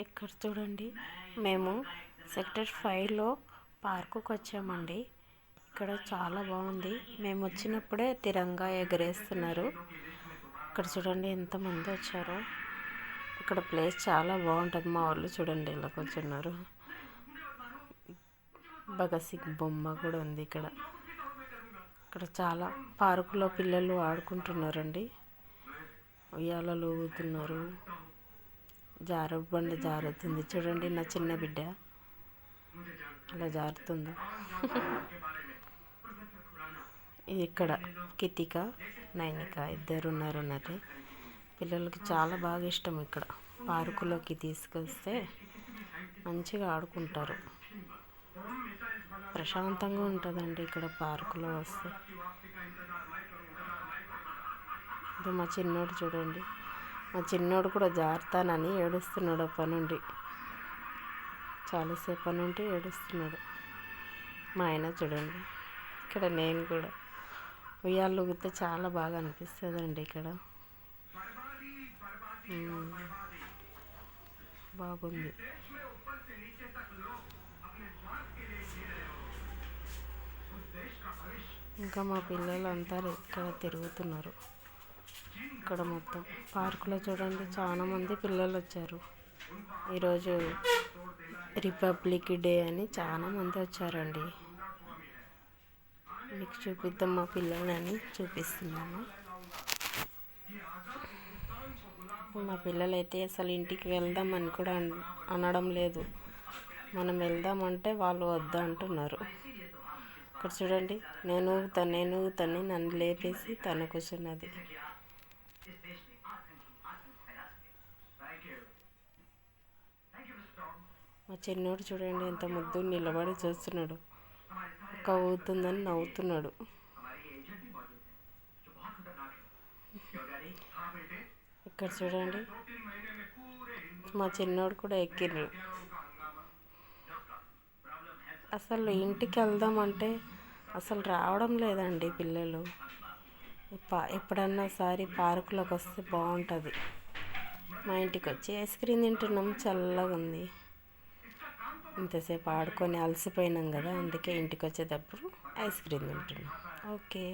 ఇక్కడ చూడండి, మేము సెక్టర్ 5లో పార్కుకి వచ్చామండి. ఇక్కడ చాలా బాగుంది. మేము వచ్చినప్పుడే తిరంగా ఎగరేస్తున్నారు. ఇక్కడ చూడండి ఎంతమంది వచ్చారో. ఇక్కడ ప్లేస్ చాలా బాగుంటుంది. మా వాళ్ళు చూడండి ఇలా కూర్చున్నారు. భగత్ సింగ్ బొమ్మ కూడా ఉంది ఇక్కడ. ఇక్కడ చాలా పార్కులో పిల్లలు ఆడుకుంటున్నారండి. ఉయ్యాలలు ఊగుతున్నారు. బండ జారుతుంది చూడండి. నా చిన్న బిడ్డ అలా జారుతుంది. ఇక్కడ కితిక నైనిక ఇద్దరు ఉన్నారన్నట్టు. పిల్లలకి చాలా బాగా ఇష్టం. ఇక్కడ పార్కులోకి తీసుకొస్తే మంచిగా ఆడుకుంటారు. ప్రశాంతంగా ఉంటుందండి ఇక్కడ పార్కులో వస్తే. ఇది మా చిన్నోడు చూడండి. మా చిన్నోడు కూడా జారుతానని ఏడుస్తున్నాడు. అప్పటి నుండి చాలాసేపటి నుండి ఏడుస్తున్నాడు. మా ఆయన చూడండి. ఇక్కడ నేను కూడా ఉయ్యాలు ఊగితే చాలా బాగా అనిపిస్తుందండి. ఇక్కడ బాగుంది. ఇంకా మా పిల్లలు అంతా ఇక్కడ తిరుగుతున్నారు. ఇక్కడ మొత్తం పార్కులో చూడండి చాలా మంది పిల్లలు వచ్చారు. ఈరోజు రిపబ్లిక్ డే అని చాలా మంది వచ్చారండి. మీకు చూపిద్దాం మా పిల్లలని చూపిస్తున్నాను. మా పిల్లలైతే అసలు ఇంటికి వెళ్దామని కూడా అనడం లేదు. మనం వెళ్దామంటే వాళ్ళు వద్దు అంటున్నారు. ఇక్కడ చూడండి, నేను ఊగుతాను నన్ను లేపేసి తను కూర్చున్నది. మా చిన్నోడు చూడండి ఎంత ముద్దు నిలబడి చూస్తున్నాడు. అక్క ఊగుతుందని నవ్వుతున్నాడు. ఇక్కడ చూడండి, మా చిన్నోడు కూడా ఎక్కిర్రు. అసలు ఇంటికి వెళ్దామంటే అసలు రావడం లేదండి పిల్లలు. ఎప్పుడన్నా ఒకసారి పార్కులోకి వస్తే బాగుంటుంది. మా ఇంటికి వచ్చి ఐస్ క్రీమ్ తింటున్నాం. చల్లగా ఉంది. ఇంతసేపు ఆడుకొని అలసిపోయినాం కదా, అందుకే ఇంటికి వచ్చేటప్పుడు ఐస్ క్రీమ్ తింటున్నాం. ఓకే.